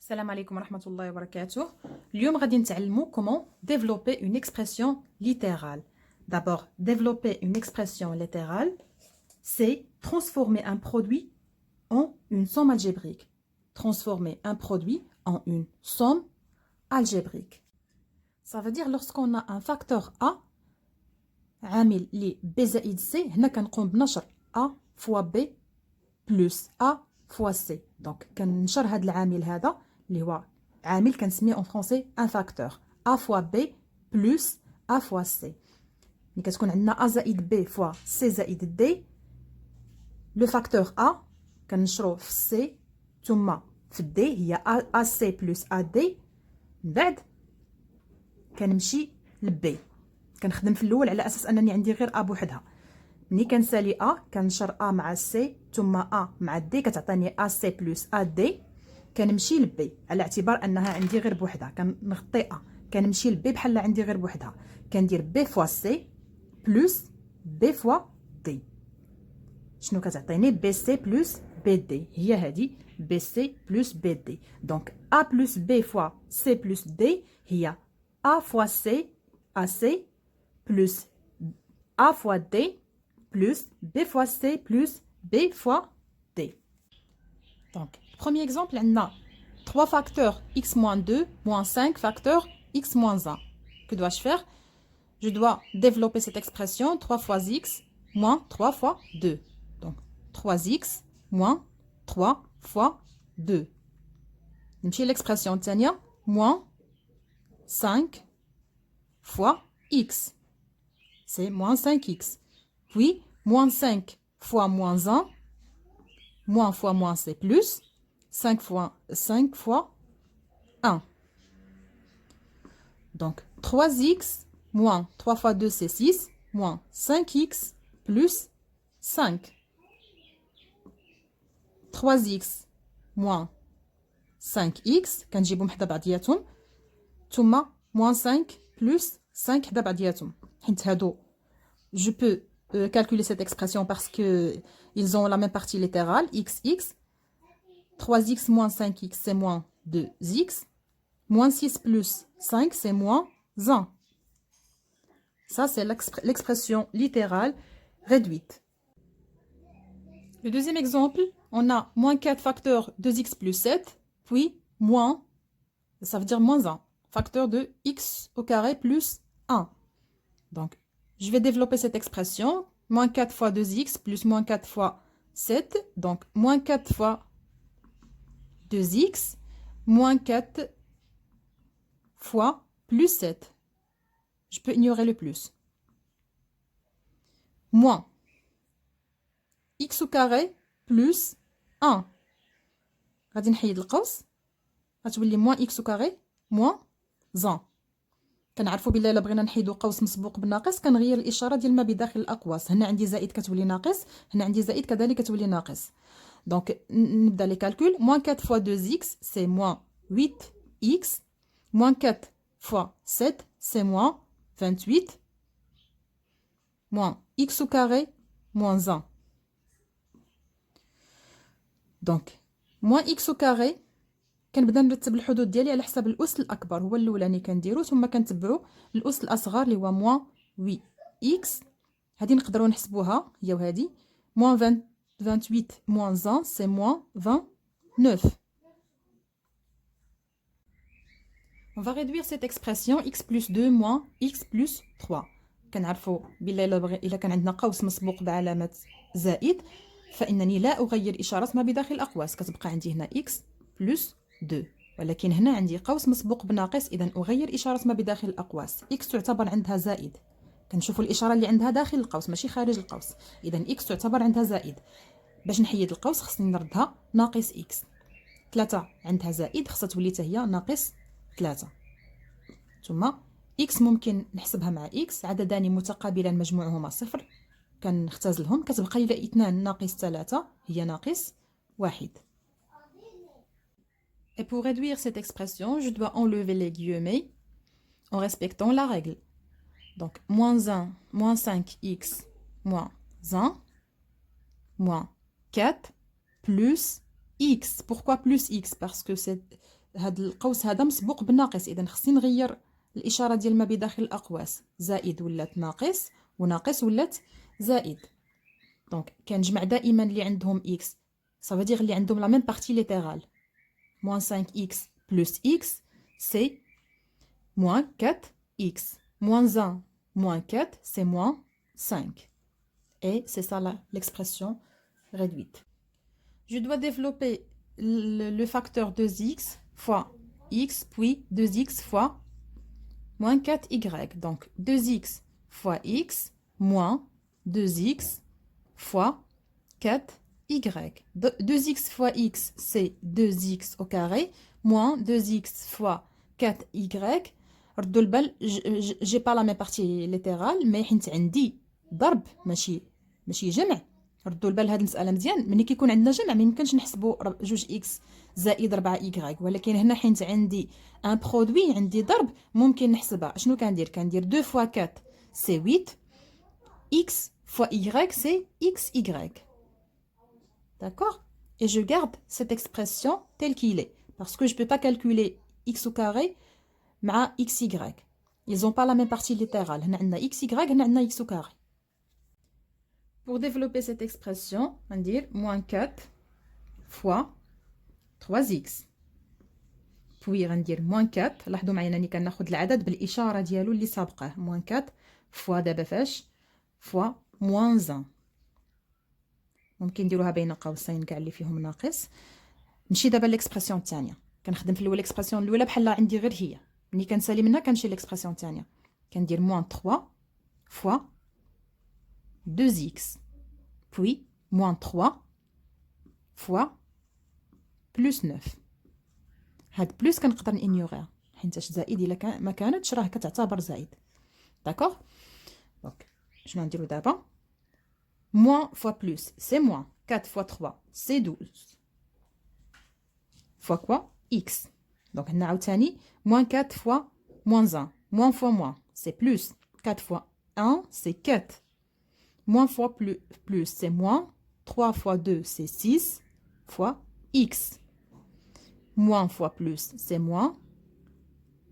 السلام عليكم ورحمة الله وبركاته. اليوم غادي نتعلموا comment développer une expression littérale. D'abord, développer une expression littérale, c'est transformer un produit en une somme algébrique. Transformer un produit en une somme algébrique. Ça veut dire lorsqu'on a un facteur A عامل لي B زائد C, هنا كنقوم بنشر A fois B plus A fois C. Donc كنشر هذا العامل هذا اللي هو عامل كنسميه en français un facteur. A fois B plus A fois C. ملي كتكون عندنا A زائد B fois C زائد D, le facteur A كنشروه في C ثم في D هي AC plus AD. من بعد كنمشي ل B. كنخدم في الاول على اساس انني عندي غير A بوحدها. ملي كنسالي A كنشر A مع C ثم A مع D كتعطيني AC plus AD. كنمشي ل B على اعتبار انها عندي غير بوحدها. كنغطي A كنمشي ل B بحال عندي غير بوحدها. كندير B fois C plus B fois D. شنو كتعطيني BC plus BD. هي هذه BC plus BD. دونك A plus B fois C plus D هي A fois C AC plus A fois D plus B fois C plus B fois D. Donc, premier exemple, on a 3 facteurs x moins 2 moins 5 facteurs x moins 1. Que dois-je faire? Je dois développer cette expression 3 fois x moins 3 fois 2. Donc, 3x moins 3 fois 2. L'expression tania moins 5 fois x. C'est moins 5x. Puis, moins 5 fois moins 1. Moins fois moins, c'est plus. 5 fois 1. Donc, 3x moins 3 fois 2, c'est 6. Moins 5x plus 5. 3x moins 5x. كنجيبهم حدا بعضياتهم. ثم moins 5 plus 5 حدا بعضياتهم. حيت هادو je peux calculer cette expression parce que ils ont la même partie littérale, x. 3x moins 5x, c'est moins 2x. Moins 6 plus 5, c'est moins 1. Ça, c'est l'expression littérale réduite. Le deuxième exemple, on a moins 4 facteur 2x plus 7, puis moins, ça veut dire moins 1. Facteur de x au carré plus 1. Donc, je vais développer cette expression. Moins 4 fois 2x plus moins 4 fois 7. Donc, moins 4 fois 2x, moins 4 fois plus 7. Je peux ignorer le plus. Moins x au carré plus 1. غادي نحيد القوس. غتولي moins x au carré moins 1. كنعرفوا بلي الا بغينا نحيدو قوس مسبوق بالناقص كنغير الاشاره ديال ما بداخل الاقواس. هنا عندي زائد كتولي ناقص، هنا عندي زائد كذلك كتولي ناقص. دونك نبدا لي كالكول. moins 4 fois 2x c'est moins 8x. moins 4 fois 7 c'est moins 28. moins x au carré moins 1. donc moins x au carré كنبدا نرتب الحدود ديالي على حساب الاس الاكبر هو الاولاني كنديرو ثم كنتبعوا الاس الاصغر اللي هو موان 8x. هذه نقدروا نحسبوها هي وهذه. موان 28 موان 1 سي موان 29. On va réduire cette expression x plus 2 moins x plus 3. كنعرفوا بلا الا كان عندنا قوس مسبوق بعلامه زائد فانني لا اغير اشاره ما بداخل الاقواس. كتبقى عندي هنا x plus 2. ولكن هنا عندي قوس مسبوق بناقص، اذا اغير اشاره ما بداخل الاقواس. x تعتبر عندها زائد. كنشوفوا الاشاره اللي عندها داخل القوس ماشي خارج القوس. اذا x تعتبر عندها زائد. باش نحيد القوس خصني نردها ناقص x. 3 عندها زائد خصها تولي حتى هي ناقص 3. ثم x ممكن نحسبها مع x. عددان متقابلان مجموعهما صفر كنختزلهم كتبقى لي 2 ناقص 3 هي ناقص 1. Et pour réduire cette expression, je dois enlever les guillemets en respectant la règle. Donc, moins 1, moins 5x, moins 1, moins 4, plus x. Pourquoi plus x? Parce que هاد القوس هذا مسبوق بالناقص، اذا خصني نغير الاشاره ديال ما بداخل الاقواس، زائد ولات ناقص وناقص ولات زائد. دونك كنجمع دائما اللي عندهم اكس، ça veut dire اللي عندهم لا ميم بارتي ليترال. moins 5x plus x c'est moins 4x, moins 1 moins 4 c'est moins 5, et c'est ça l'expression réduite. Je dois développer le facteur 2x fois x puis 2x fois moins 4y. Donc 2x fois x moins 2x fois 4y. 2x fois x c'est 2x au carré moins 2x fois 4y. ردوا البال جي با لا مي بارتي ليترال، مي حيت عندي ضرب ماشي جمع. ردوا البال هاد المساله مزيان، ملي كيكون عندنا جمع ما يمكنش نحسبوا 2 اكس زائد 4 اي، ولكن هنا حيت عندي ان برودوي، عندي ضرب، ممكن نحسبها. شنو كندير 2 فوا 4 سي 8 اكس فوا y c'est xy. D'accord? Et je garde cette expression telle qu'il est, parce que je ne peux pas calculer x au carré مع xy. Ils n'ont pas la même partie littérale. On a xy, on a x au carré. Pour développer cette expression, on va dire moins 4 fois 3x. Puis on va dire moins 4. لاحظوا معايا انني كناخذ العدد بالاشاره ديالو اللي سابقه. moins 4 fois دابا فاش fois moins 1. ممكن نديروها بين قوسين كاع اللي فيهم ناقص. نمشي دابا ليكسبرسيون الثانيه. كنخدم في الاول ليكسبرسيون الاولى بحال عندي غير هي. ملي كنسالي منها كنمشي ليكسبرسيون الثانيه. كندير moins 3 fois 2x. Puis moins 3 fois plus 9. هاد بلوس كنقدر نانيوغيها حيتاش زائد الا ما كانتش راه كتعتبر زائد. داكوغ. دونك شنو نديرو دابا؟ moins fois plus c'est moins 4 fois 3 c'est 12 fois quoi x. donc هنا عاوتاني moins 4 fois moins 1 moins fois moins c'est plus 4 fois 1 c'est 4 moins fois plus c'est moins 3 fois 2 c'est 6 fois x. moins fois plus c'est moins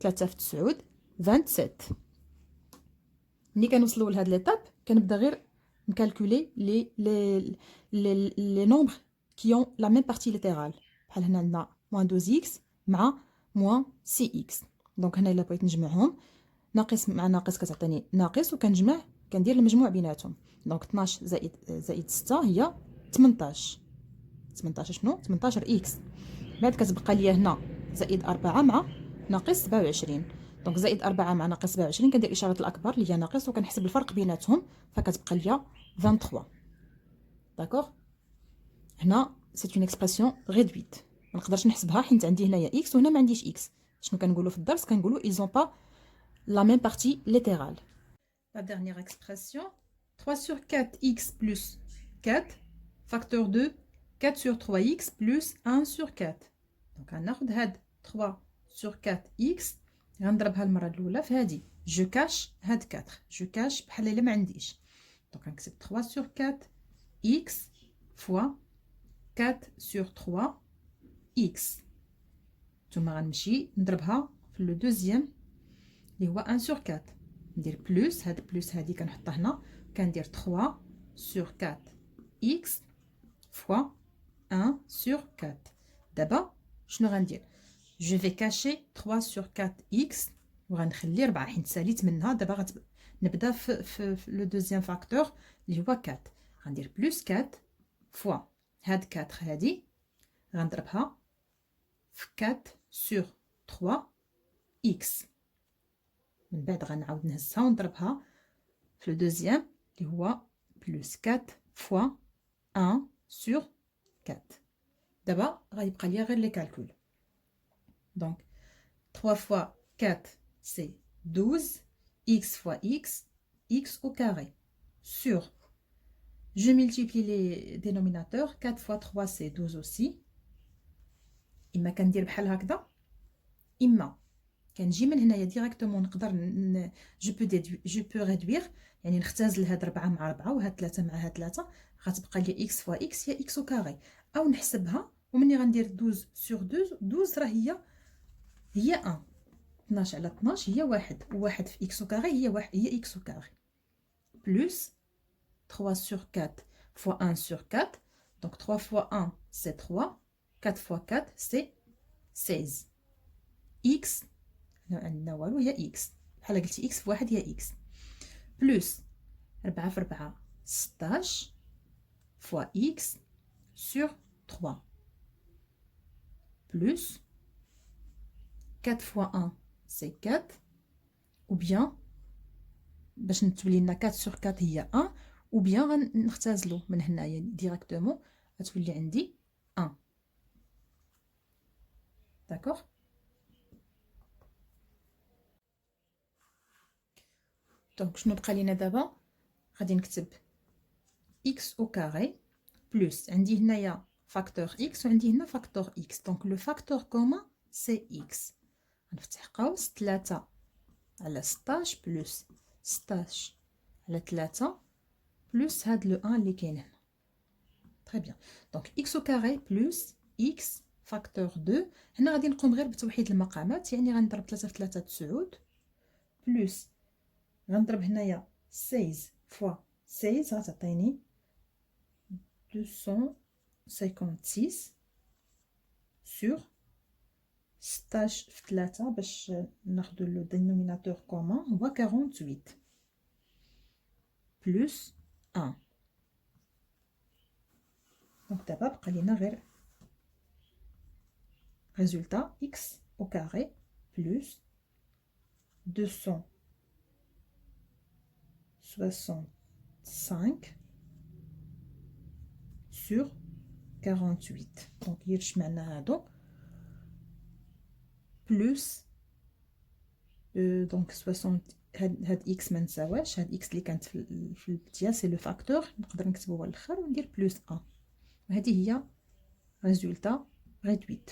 3 في 9 27. ملي كنوصلوا لهاد ليطاب كنبدا غير نكالكولي les nombres qui ont la même partie littérale. بحال هنا عندنا moins 12x مع moins 6x. دونك هنا الا بغيت نجمعهم ناقص مع ناقص كتعطيني ناقص، وكنجمع كندير المجموع بيناتهم. دونك 12 زائد 6 هي 18. 18 شنو 18 x. بعد كتبقى ليا هنا زائد 4 مع ناقص 27. دونك زائد 4 مع ناقص 27 كندير إشارة الأكبر اللي هي ناقص وكنحسب الفرق بيناتهم، فكتبقى ليا 23. داكوغ. هنا سي اون اكسبرسيون ريدويت، ما نقدرش نحسبها حيت عندي هنايا اكس وهنا ما عنديش اكس. شنو كنقولوا في الدرس؟ كنقولوا ils ont pas la même partie littérale. La dernière expression 3 sur 4x plus 4 facteur de 4 sur 3x plus 1 sur 4. دونك غناخذ هاد 3 sur 4x غنضربها المره الاولى في هادي، جو كاش هاد 4، جو كاش بحال الا ما عنديش. دونك غنكتب 3 sur 4 x fois 4 sur 3 x. ثم غنمشي نضربها في لو دوزيام اللي هو 1 sur 4. ندير بلس، هاد بلس هادي كنحطها هنا، كندير 3 sur 4 x fois 1 sur 4. دابا شنو غندير؟ جو في كاشي 3 sur 4x وغنخلي 4 حيت ساليت منها. دابا نبدا في لو دوزيام فاكتور اللي هو 4. غندير بلس 4 فوا هاد 4 هادي غنضربها في 4 sur 3x. من بعد غنعاود نهزها ونضربها في لو دوزيام اللي هو بلس 4 فوا 1 sur 4. دابا غيبقى ليا غير لي كالكول. Donc 3 fois 4 c'est 12, x fois x, x au carré, sur, je multiplie les dénominateurs, 4 fois 3 c'est 12 aussi. إما كندير بحال هكذا، إما كنجي من هنايا ديريكتومون نقدر جو بو ريدوير، يعني نختزل هاد 4 مع 4 وهاد 3 مع هاد 3، غتبقى لي x fois x هي x au carré. أو نحسبها ومني غندير 12 sur 12 راه هي هي 1. 12 على 12 هي 1 و1 في x au carré هي 1 هي x au carré plus 3 sur 4 fois 1 sur 4 donc 3 fois 1 c'est 3 4 fois 4 c'est 16 x عندنا والو هي x بحال قلتي x في 1 هي x plus 4 في 4 16 fois x sur 3 plus 4 fois 1 c'est 4 ou bien باش نتولي لنا 4 sur 4 هي 1 ou bien غنختازلو من هنايا ديريكتومون غتولي عندي 1 داكوغ. دونك شنو بقى لينا دابا؟ غادي نكتب x au carré plus عندي هنايا فاكتور x وعندي هنا فاكتور x دونك لو فاكتور كومون سي x غنفتح قوس 3 على 16 بلس 16 على 3 بلس هاد لو 1 اللي كاين هنا. تري بيان دونك x au carré بلس x فاكتور 2 هنا غادي نقوم غير بتوحيد المقامات يعني غنضرب 3 في 3 9 بلس غنضرب هنايا 16 فوا 16 غتعطيني 256 sur 16 في 3 باش ناخدو لو دينوميناتور كومون هو 48 بلس 1 دونك دابا بقى لينا غير résultat x au carré plus 265 sur 48 دونك يرش معنا هادو بلس دونك 60 هاد اكس ما نساواش هاد اكس اللي كانت في البدايه سي لو فاكتور نقدر نكتبو هو الاخر وندير بلس 1 وهذه هي ريزولتا غيدويت.